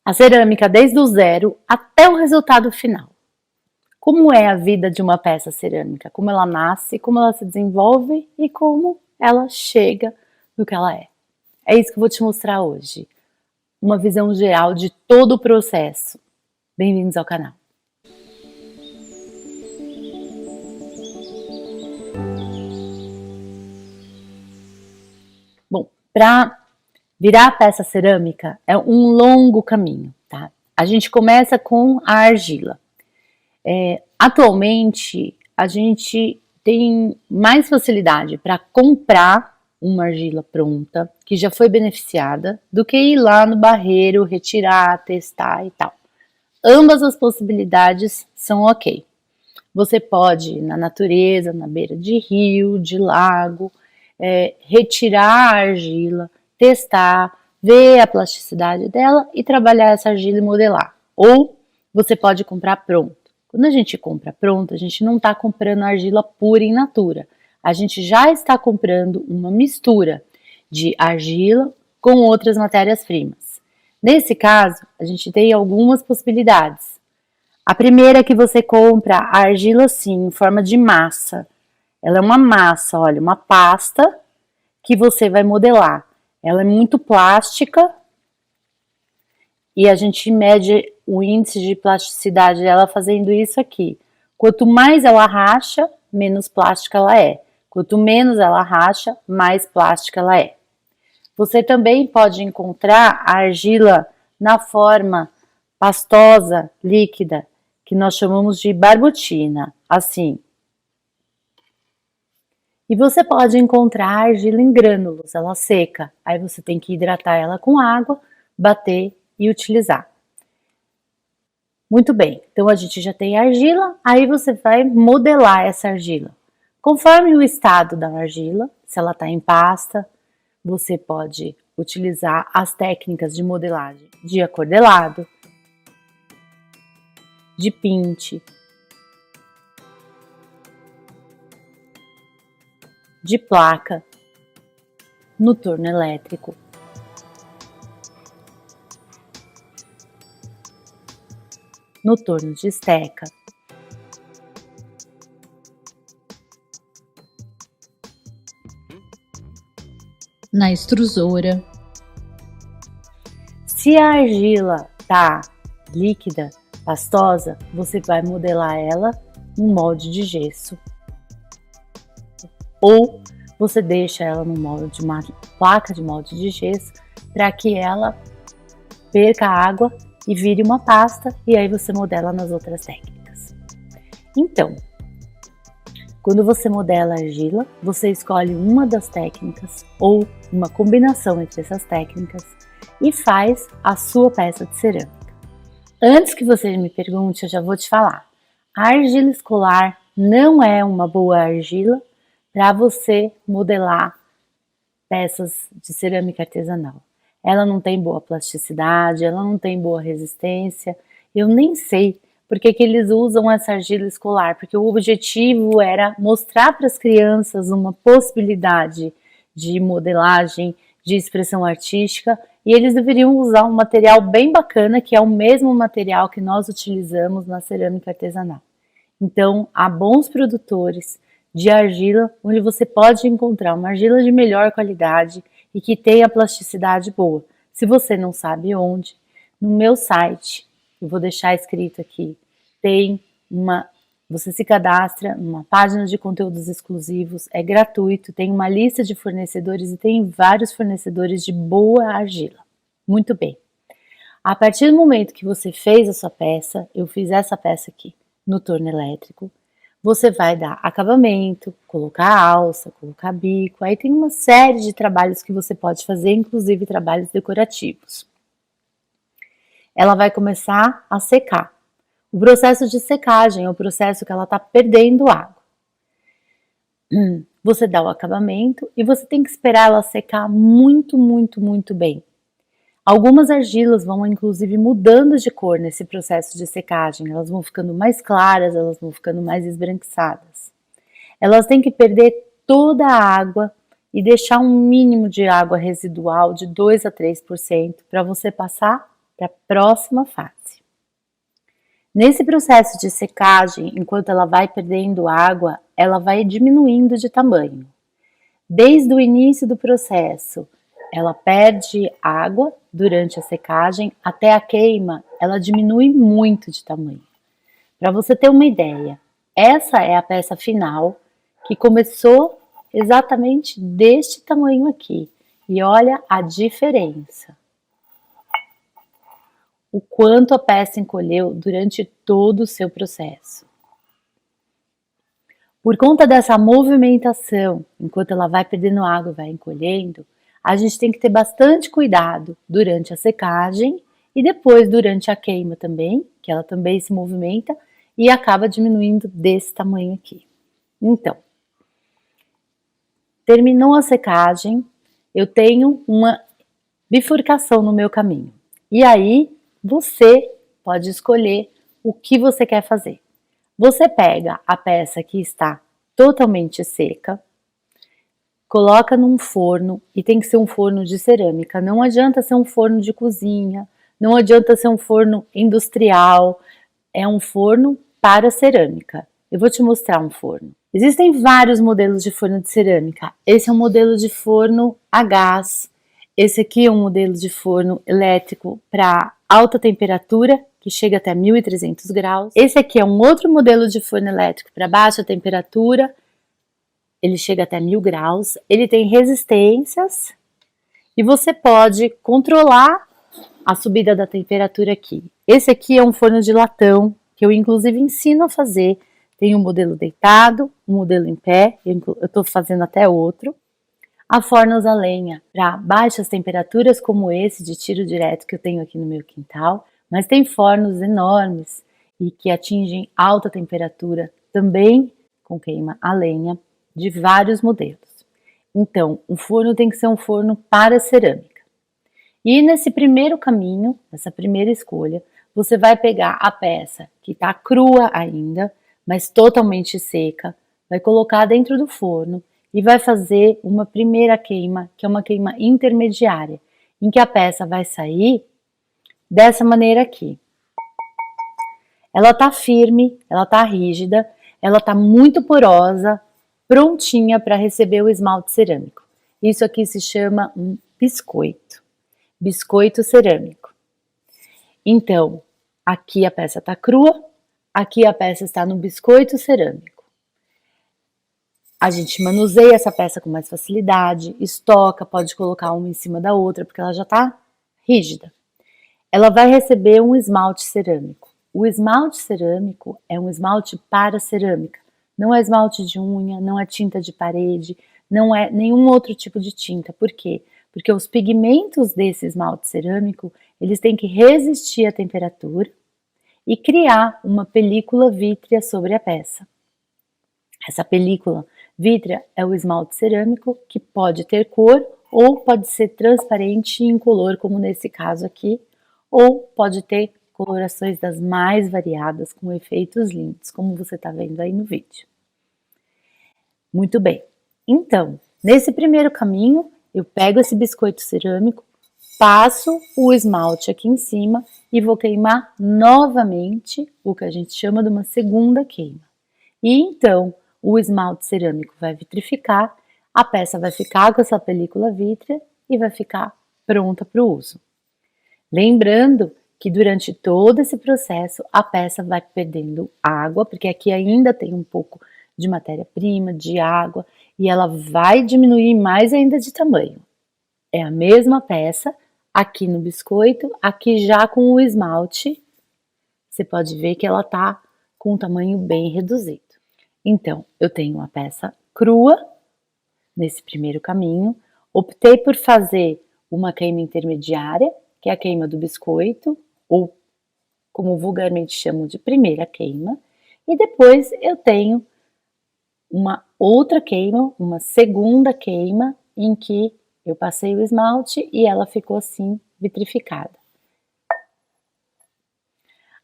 A cerâmica desde o zero até o resultado final. Como é a vida de uma peça cerâmica? Como ela nasce, como ela se desenvolve e como ela chega no que ela é. É isso que eu vou te mostrar hoje. Uma visão geral de todo o processo. Bem-vindos ao canal. Bom, para virar a peça cerâmica é um longo caminho, tá? A gente começa com a argila. Atualmente, a gente tem mais facilidade para comprar uma argila pronta, que já foi beneficiada, do que ir lá no barreiro, retirar, testar e tal. Ambas as possibilidades são ok. Você pode ir na natureza, na beira de rio, de lago, retirar a argila, testar, ver a plasticidade dela e trabalhar essa argila e modelar. Ou você pode comprar pronto. Quando a gente compra pronto, a gente não está comprando argila pura in natura. A gente já está comprando uma mistura de argila com outras matérias-primas. Nesse caso, a gente tem algumas possibilidades. A primeira é que você compra a argila assim, em forma de massa. Ela é uma massa, olha, uma pasta que você vai modelar. Ela é muito plástica e a gente mede o índice de plasticidade dela fazendo isso aqui. Quanto mais ela racha, menos plástica ela é. Quanto menos ela racha, mais plástica ela é. Você também pode encontrar a argila na forma pastosa, líquida, que nós chamamos de barbotina, assim. E você pode encontrar a argila em grânulos, ela seca. Aí você tem que hidratar ela com água, bater e utilizar. Muito bem, então a gente já tem a argila, aí você vai modelar essa argila. Conforme o estado da argila, se ela está em pasta, você pode utilizar as técnicas de modelagem de acordelado, de pinte, de placa, no torno elétrico, no torno de esteca, na extrusora. Se a argila tá líquida, pastosa, você vai modelar ela num molde de gesso. Ou você deixa ela no molde de uma placa de molde de gesso para que ela perca água e vire uma pasta, e aí você modela nas outras técnicas. Então, quando você modela a argila, você escolhe uma das técnicas ou uma combinação entre essas técnicas e faz a sua peça de cerâmica. Antes que você me pergunte, eu já vou te falar. A argila escolar não é uma boa argila para você modelar peças de cerâmica artesanal. Ela não tem boa plasticidade, ela não tem boa resistência. Eu nem sei por que eles usam essa argila escolar, porque o objetivo era mostrar para as crianças uma possibilidade de modelagem, de expressão artística, e eles deveriam usar um material bem bacana, que é o mesmo material que nós utilizamos na cerâmica artesanal. Então, há bons produtores de argila, onde você pode encontrar uma argila de melhor qualidade e que tenha plasticidade boa. Se você não sabe onde, no meu site, eu vou deixar escrito aqui, você se cadastra numa página de conteúdos exclusivos, é gratuito, tem uma lista de fornecedores e tem vários fornecedores de boa argila. Muito bem. A partir do momento que você fez a sua peça, eu fiz essa peça aqui no torno elétrico, você vai dar acabamento, colocar alça, colocar bico, aí tem uma série de trabalhos que você pode fazer, inclusive trabalhos decorativos. Ela vai começar a secar. O processo de secagem é o processo que ela está perdendo água. Você dá o acabamento e você tem que esperar ela secar muito, muito, muito bem. Algumas argilas vão inclusive mudando de cor nesse processo de secagem, elas vão ficando mais claras, elas vão ficando mais esbranquiçadas. Elas têm que perder toda a água e deixar um mínimo de água residual de 2 a 3% para você passar para a próxima fase. Nesse processo de secagem, enquanto ela vai perdendo água, ela vai diminuindo de tamanho. Desde o início do processo, ela perde água durante a secagem até a queima, ela diminui muito de tamanho. Para você ter uma ideia, essa é a peça final que começou exatamente deste tamanho aqui. E olha a diferença. O quanto a peça encolheu durante todo o seu processo. Por conta dessa movimentação, enquanto ela vai perdendo água e vai encolhendo, a gente tem que ter bastante cuidado durante a secagem e depois durante a queima também, que ela também se movimenta e acaba diminuindo desse tamanho aqui. Então, terminou a secagem, eu tenho uma bifurcação no meu caminho. E aí, você pode escolher o que você quer fazer. Você pega a peça que está totalmente seca, coloca num forno, e tem que ser um forno de cerâmica. Não adianta ser um forno de cozinha, não adianta ser um forno industrial, é um forno para cerâmica. Eu vou te mostrar um forno. Existem vários modelos de forno de cerâmica. Esse é um modelo de forno a gás. Esse aqui é um modelo de forno elétrico para alta temperatura, que chega até 1300 graus. Esse aqui é um outro modelo de forno elétrico para baixa temperatura, ele chega até 1000 graus. Ele tem resistências e você pode controlar a subida da temperatura aqui. Esse aqui é um forno de latão, que eu inclusive ensino a fazer. Tem um modelo deitado, um modelo em pé, eu estou fazendo até outro. Há fornos a lenha para baixas temperaturas, como esse de tiro direto que eu tenho aqui no meu quintal, mas tem fornos enormes e que atingem alta temperatura, também com queima a lenha, de vários modelos. Então, o forno tem que ser um forno para cerâmica. E nesse primeiro caminho, nessa primeira escolha, você vai pegar a peça que está crua ainda, mas totalmente seca, vai colocar dentro do forno e vai fazer uma primeira queima, que é uma queima intermediária, em que a peça vai sair dessa maneira aqui. Ela tá firme, ela tá rígida, ela tá muito porosa, prontinha para receber o esmalte cerâmico. Isso aqui se chama um biscoito, biscoito cerâmico. Então, aqui a peça tá crua, aqui a peça está no biscoito cerâmico. A gente manuseia essa peça com mais facilidade, estoca, pode colocar uma em cima da outra, porque ela já está rígida. Ela vai receber um esmalte cerâmico. O esmalte cerâmico é um esmalte para cerâmica. Não é esmalte de unha, não é tinta de parede, não é nenhum outro tipo de tinta. Por quê? Porque os pigmentos desse esmalte cerâmico, eles têm que resistir à temperatura e criar uma película vítrea sobre a peça. Essa película vítrea é o esmalte cerâmico, que pode ter cor ou pode ser transparente e incolor, como nesse caso aqui, ou pode ter colorações das mais variadas, com efeitos lindos, como você está vendo aí no vídeo. Muito bem, então, nesse primeiro caminho, eu pego esse biscoito cerâmico, passo o esmalte aqui em cima e vou queimar novamente, o que a gente chama de uma segunda queima. E então, o esmalte cerâmico vai vitrificar, a peça vai ficar com essa película vítrea e vai ficar pronta para o uso. Lembrando que durante todo esse processo a peça vai perdendo água, porque aqui ainda tem um pouco de matéria-prima, de água, e ela vai diminuir mais ainda de tamanho. É a mesma peça aqui no biscoito, aqui já com o esmalte, você pode ver que ela tá com um tamanho bem reduzido. Então, eu tenho uma peça crua nesse primeiro caminho, optei por fazer uma queima intermediária, que é a queima do biscoito, ou como vulgarmente chamam de primeira queima, e depois eu tenho uma outra queima, uma segunda queima, em que eu passei o esmalte e ela ficou assim vitrificada.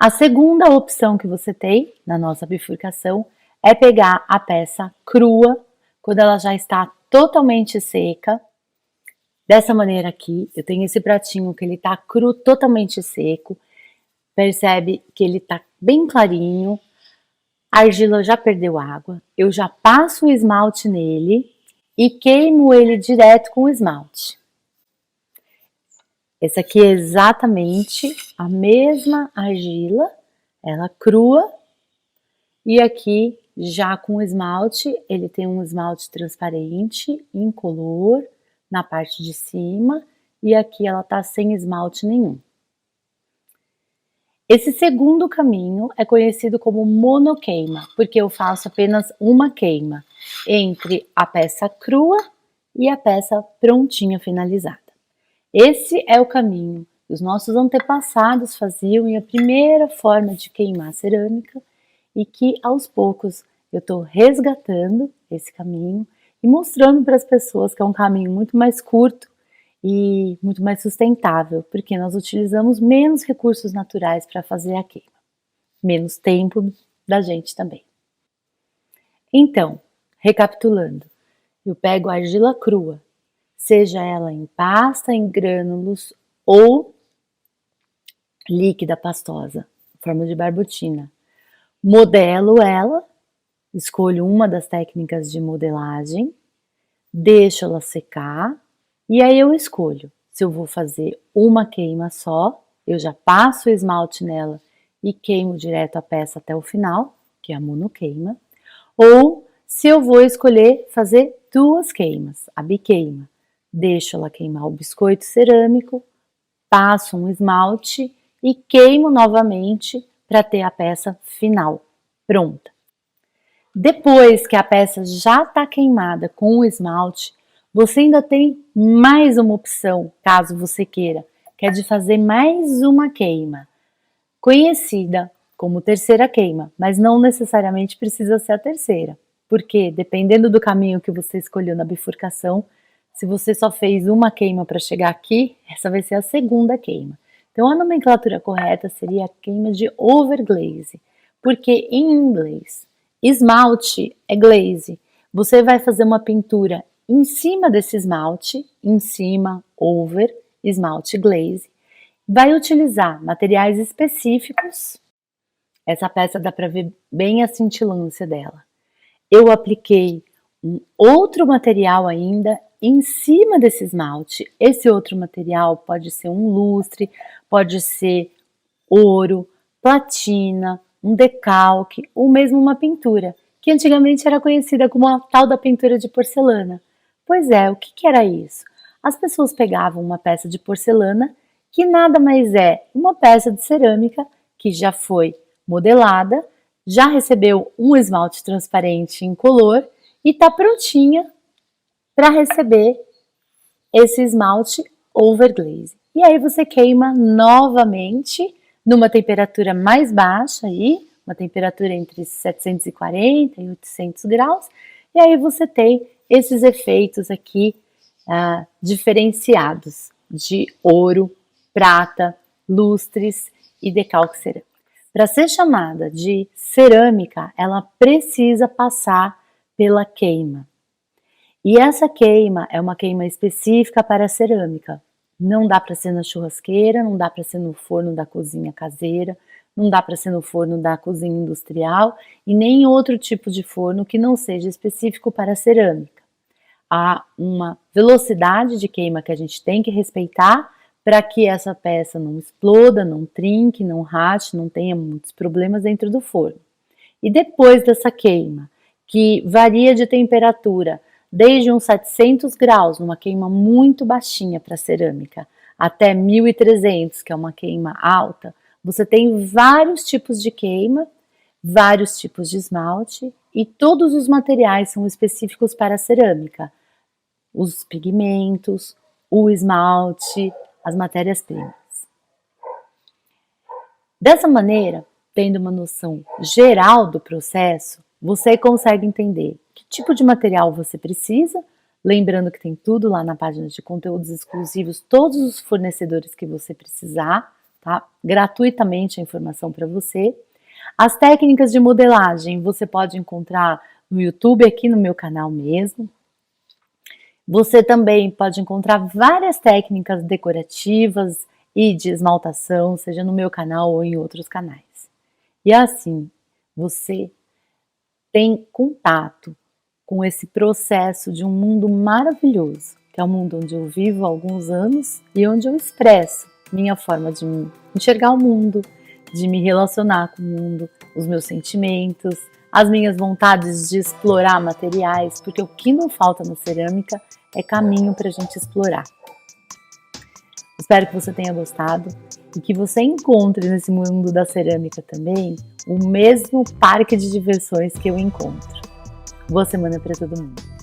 A segunda opção que você tem na nossa bifurcação é pegar a peça crua, quando ela já está totalmente seca, Dessa maneira aqui, eu tenho esse pratinho que ele tá cru, totalmente seco. Percebe que ele tá bem clarinho. A argila já perdeu água. Eu já passo o esmalte nele e queimo ele direto com o esmalte. Essa aqui é exatamente a mesma argila, ela crua. E aqui, já com o esmalte, ele tem um esmalte transparente, incolor, na parte de cima. E aqui ela tá sem esmalte nenhum. Esse segundo caminho é conhecido como monoqueima, porque eu faço apenas uma queima entre a peça crua e a peça prontinha, finalizada. Esse é o caminho que os nossos antepassados faziam e a primeira forma de queimar cerâmica e que aos poucos eu estou resgatando esse caminho e mostrando para as pessoas que é um caminho muito mais curto e muito mais sustentável, porque nós utilizamos menos recursos naturais para fazer a queima, menos tempo da gente também. Então, recapitulando, eu pego a argila crua, seja ela em pasta, em grânulos ou líquida pastosa, forma de barbotina. Modelo ela, escolho uma das técnicas de modelagem, deixo ela secar e aí eu escolho se eu vou fazer uma queima só, eu já passo o esmalte nela e queimo direto a peça até o final, que é a monoqueima, ou se eu vou escolher fazer duas queimas, a biqueima. Deixo ela queimar o biscoito cerâmico, passo um esmalte e queimo novamente para ter a peça final pronta. Depois que a peça já está queimada com o esmalte, você ainda tem mais uma opção, caso você queira, que é de fazer mais uma queima, conhecida como terceira queima, mas não necessariamente precisa ser a terceira, porque dependendo do caminho que você escolheu na bifurcação, se você só fez uma queima para chegar aqui, essa vai ser a segunda queima. Então a nomenclatura correta seria a queima de overglaze, porque em inglês esmalte é glaze. Você vai fazer uma pintura em cima desse esmalte, em cima, over, esmalte glaze. Vai utilizar materiais específicos. Essa peça dá para ver bem a cintilância dela. Eu apliquei um outro material ainda em cima desse esmalte. Esse outro material pode ser um lustre, pode ser ouro, platina, um decalque ou mesmo uma pintura, que antigamente era conhecida como a tal da pintura de porcelana. Pois é, o que era isso? As pessoas pegavam uma peça de porcelana, que nada mais é uma peça de cerâmica que já foi modelada, já recebeu um esmalte transparente incolor e está prontinha para receber esse esmalte overglaze. E aí você queima novamente numa temperatura mais baixa aí, uma temperatura entre 740 e 800 graus, e aí você tem esses efeitos aqui diferenciados de ouro, prata, lustres e decalque cerâmico. Para ser chamada de cerâmica, ela precisa passar pela queima. E essa queima é uma queima específica para a cerâmica. Não dá para ser na churrasqueira, não dá para ser no forno da cozinha caseira, não dá para ser no forno da cozinha industrial e nem outro tipo de forno que não seja específico para a cerâmica. Há uma velocidade de queima que a gente tem que respeitar para que essa peça não exploda, não trinque, não rache, não tenha muitos problemas dentro do forno. E depois dessa queima, que varia de temperatura desde uns 700 graus, numa queima muito baixinha para cerâmica, até 1300, que é uma queima alta, você tem vários tipos de queima, vários tipos de esmalte e todos os materiais são específicos para a cerâmica. Os pigmentos, o esmalte, as matérias-primas. Dessa maneira, tendo uma noção geral do processo, você consegue entender que tipo de material você precisa, lembrando que tem tudo lá na página de conteúdos exclusivos, todos os fornecedores que você precisar, tá? Gratuitamente a informação para você. As técnicas de modelagem você pode encontrar no YouTube, aqui no meu canal mesmo. Você também pode encontrar várias técnicas decorativas e de esmaltação, seja no meu canal ou em outros canais. E assim, você tem contato com esse processo de um mundo maravilhoso, que é o mundo onde eu vivo há alguns anos e onde eu expresso minha forma de enxergar o mundo, de me relacionar com o mundo, os meus sentimentos, as minhas vontades de explorar materiais, porque o que não falta na cerâmica é caminho para a gente explorar. Espero que você tenha gostado e que você encontre nesse mundo da cerâmica também o mesmo parque de diversões que eu encontro. Boa semana para todo mundo!